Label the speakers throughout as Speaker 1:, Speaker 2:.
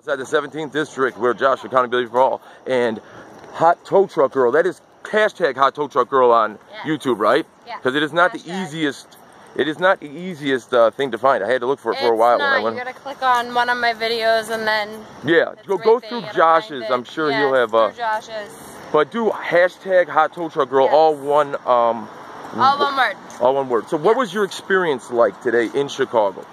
Speaker 1: Outside the 17th district, where Josh, accountability for all, and hot tow truck girl. That is hashtag hot tow truck girl on YouTube, right?
Speaker 2: Yeah.
Speaker 1: Because it is not the easiest. It is not the easiest thing to find. I had to look for it for a while.
Speaker 2: When I went. You gotta click on one of my videos and then.
Speaker 1: Yeah, go through Josh's. I'm sure he'll have.
Speaker 2: Josh's.
Speaker 1: But do hashtag hot tow truck girl, all one.
Speaker 2: All one word.
Speaker 1: All one word. So what was your experience like today in Chicago?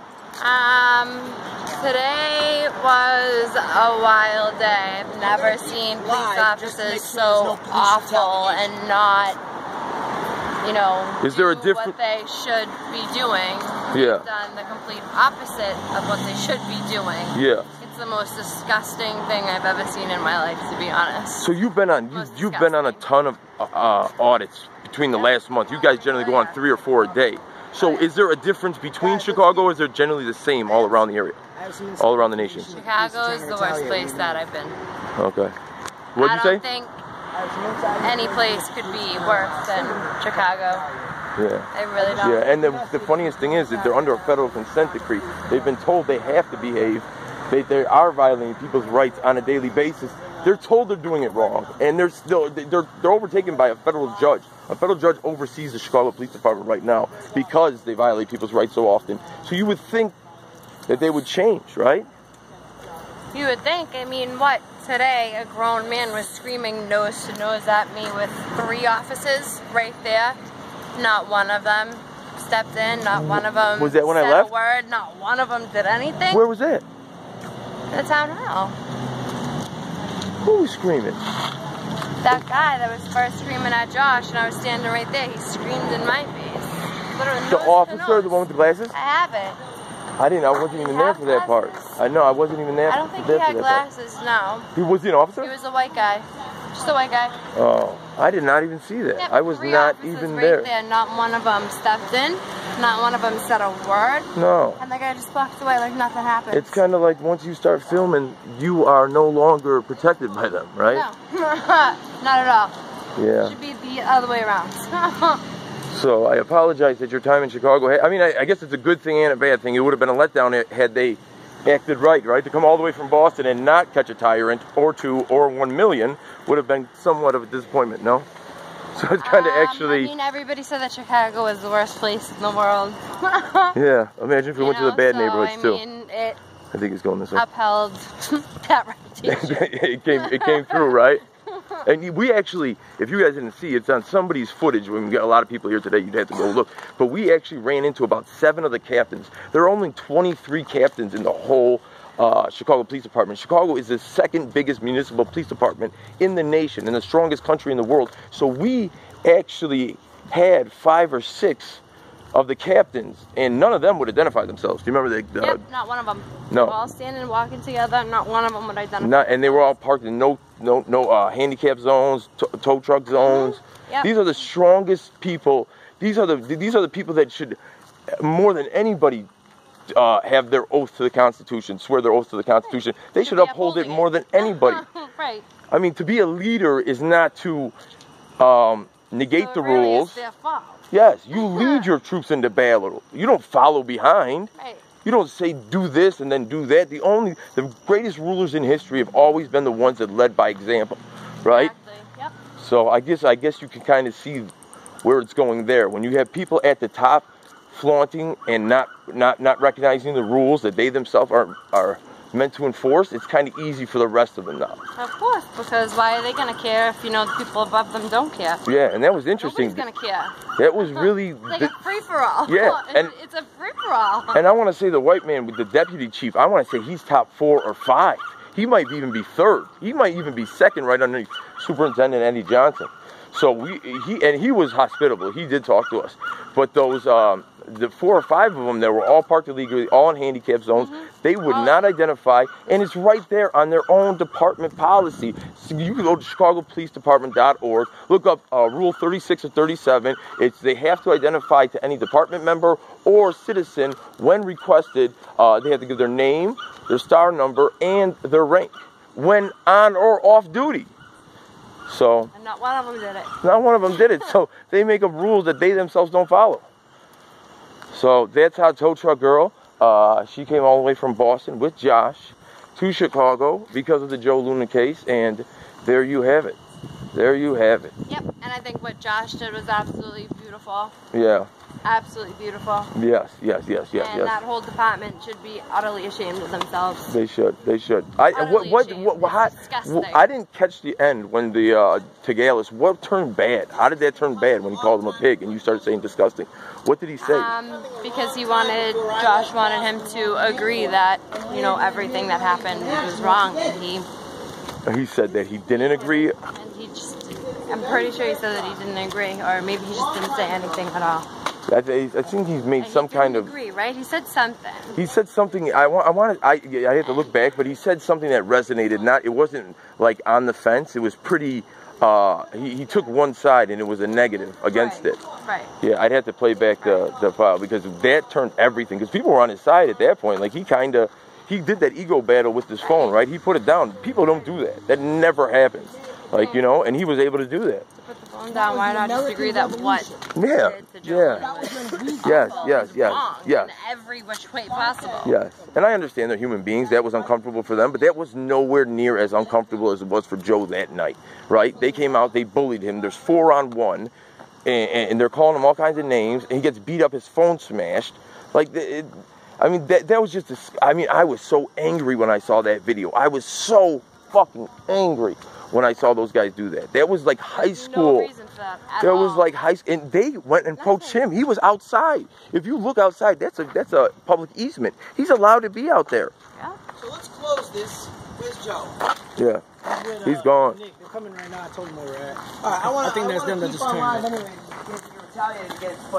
Speaker 2: Today was a wild day. I've never seen police officers so awful and not, you know,
Speaker 1: is there a different
Speaker 2: what they should be doing?
Speaker 1: Yeah.
Speaker 2: They've done the complete opposite of what they should be doing.
Speaker 1: Yeah.
Speaker 2: It's the most disgusting thing I've ever seen in my life, to be honest.
Speaker 1: So you've been on you've been on a ton of audits between the last month. You guys generally go on 3 or 4 a day. So is there a difference between Chicago, or is there generally the same all around the area? All around the nation?
Speaker 2: Chicago is the worst place that I've been.
Speaker 1: Okay. What'd you say?
Speaker 2: I don't think any place could be worse than Chicago.
Speaker 1: Yeah.
Speaker 2: I really don't.
Speaker 1: Yeah, and the funniest thing is that they're under a federal consent decree. They've been told they have to behave. They are violating people's rights on a daily basis. They're told they're doing it wrong, and they're overtaken by a federal judge. A federal judge oversees the Chicago Police Department right now because they violate people's rights so often. So you would think that they would change, right?
Speaker 2: You would think. I mean, what? Today, a grown man was screaming nose to nose at me with 3 officers right there. Not one of them stepped in. Not one of them
Speaker 1: was that when
Speaker 2: said
Speaker 1: I left?
Speaker 2: A word. Not one of them did anything.
Speaker 1: Where was that?
Speaker 2: The town hall.
Speaker 1: Who was screaming?
Speaker 2: That guy that was first screaming at Josh, and I was standing right there. He screamed in my face. Literally,
Speaker 1: the officer, the one with the glasses?
Speaker 2: I have it.
Speaker 1: I wasn't even there for that part. I know, I wasn't even there.
Speaker 2: I don't think he had glasses, no.
Speaker 1: He was an officer?
Speaker 2: He was a white guy. Just a white guy.
Speaker 1: Oh, I did not even see that.
Speaker 2: Yeah,
Speaker 1: I was not even there.
Speaker 2: Not one of them stepped in. Not one of them said a word.
Speaker 1: No.
Speaker 2: And the guy just walked away like nothing happened.
Speaker 1: It's kind of like once you start filming, you are no longer protected by them, right?
Speaker 2: No. Not at all.
Speaker 1: Yeah.
Speaker 2: It should be the other way around.
Speaker 1: So I apologize that your time in Chicago. I mean, I guess it's a good thing and a bad thing. It would have been a letdown had they acted right? To come all the way from Boston and not catch a tyrant or 2 or 1 million would have been somewhat of a disappointment, no? So it's kind of actually...
Speaker 2: I mean, everybody said that Chicago was the worst place in the world.
Speaker 1: Yeah, imagine if we went to the bad neighborhoods too.
Speaker 2: I mean,
Speaker 1: I think it's going this way.
Speaker 2: Upheld that reputation.
Speaker 1: it came through, right? And we actually, if you guys didn't see, it's on somebody's footage. When we got a lot of people here today, you'd have to go look. But we actually ran into about 7 of the captains. There are only 23 captains in the whole Chicago Police Department. Chicago is the 2nd biggest municipal police department in the nation and the strongest country in the world. So we actually had 5 or 6 of the captains, and none of them would identify themselves. Do you remember
Speaker 2: Yep, not one of them.
Speaker 1: No.
Speaker 2: They were all standing and walking together. Not one of them would identify.
Speaker 1: And they were all parked in no handicap zones, tow truck zones.
Speaker 2: Yep.
Speaker 1: These are the strongest people. These are the people that should, more than anybody, have their oath to the Constitution, swear their oath to the Constitution. They should uphold it more than anybody.
Speaker 2: Right.
Speaker 1: I mean, to be a leader is not to negate the
Speaker 2: really
Speaker 1: rules.
Speaker 2: It's their fault.
Speaker 1: Yes, you lead your troops into battle. You don't follow behind.
Speaker 2: Right.
Speaker 1: You don't say do this and then do that. The greatest rulers in history have always been the ones that led by example, right?
Speaker 2: Exactly. Yep.
Speaker 1: So I guess you can kind of see where it's going there. When you have people at the top flaunting and not recognizing the rules that they themselves are meant to enforce, it's kind of easy for the rest of them now.
Speaker 2: Of course, because why are they going to care if, the people above them don't care?
Speaker 1: Yeah, and that was interesting.
Speaker 2: Nobody's going to care.
Speaker 1: That was really...
Speaker 2: It's like a free-for-all.
Speaker 1: Yeah.
Speaker 2: It's a free-for-all.
Speaker 1: And I want to say the white man with the deputy chief, I want to say he's top 4 or 5. He might even be 3rd. He might even be 2nd right underneath Superintendent Eddie Johnson. So he was hospitable. He did talk to us. But those... the 4 or 5 of them that were all parked illegally, all in handicap zones, they would not identify, and it's right there on their own department policy. So you can go to chicagopolicedepartment.org, look up Rule 36 or 37. They have to identify to any department member or citizen when requested. They have to give their name, their star number, and their rank when on or off duty. So,
Speaker 2: and not one of them did it.
Speaker 1: Not one of them did it. So they make up rules that they themselves don't follow. So that's how Tow Truck Girl, she came all the way from Boston with Josh to Chicago because of the Joe Luna case, and there you have it. There you have it.
Speaker 2: Yep, and I think what Josh did was absolutely beautiful.
Speaker 1: Yeah.
Speaker 2: Absolutely beautiful.
Speaker 1: Yes.
Speaker 2: And that whole department should be utterly ashamed of themselves.
Speaker 1: They should.
Speaker 2: Disgusting.
Speaker 1: I didn't catch the end when the Tagalis. What turned bad? How did that turn bad when he called him a pig and you started saying disgusting? What did he say?
Speaker 2: Because Josh wanted him to agree that, you know, everything that happened was wrong, and
Speaker 1: he said that he didn't agree.
Speaker 2: And I'm pretty sure he said that he didn't agree, or maybe he just didn't say anything at all.
Speaker 1: I think he's made some kind of.
Speaker 2: Agree, right? He said something.
Speaker 1: He said something. I have to look back, but he said something that resonated. It wasn't like on the fence. It was pretty. He took one side, and it was a negative against it.
Speaker 2: Right.
Speaker 1: Yeah, I'd have to play back the file because that turned everything. Because people were on his side at that point. Like he did that ego battle with his phone, right? He put it down. People don't do that. That never happens. Like, you know, and he was able to do that.
Speaker 2: Put the phone down. Why not just agree that what?
Speaker 1: Yeah. Yes.
Speaker 2: In every which way possible.
Speaker 1: Yes. And I understand they're human beings. That was uncomfortable for them, but that was nowhere near as uncomfortable as it was for Joe that night, right? They came out, they bullied him. There's 4-on-1, and they're calling him all kinds of names, and he gets beat up, his phone smashed. Like, that was just, I was so angry when I saw that video. I was so fucking angry when I saw those guys do that. That was like high school.
Speaker 2: No reason for that at
Speaker 1: That
Speaker 2: all.
Speaker 1: was like high school, and they went and approached him. He was outside. If you look outside, that's a public easement. He's allowed to be out there.
Speaker 2: Yeah.
Speaker 3: So let's close this. Where's Joe?
Speaker 1: Yeah. He's gone.
Speaker 3: Nick, they're coming right now. I told them where we're at. All right, I think that's them that just came.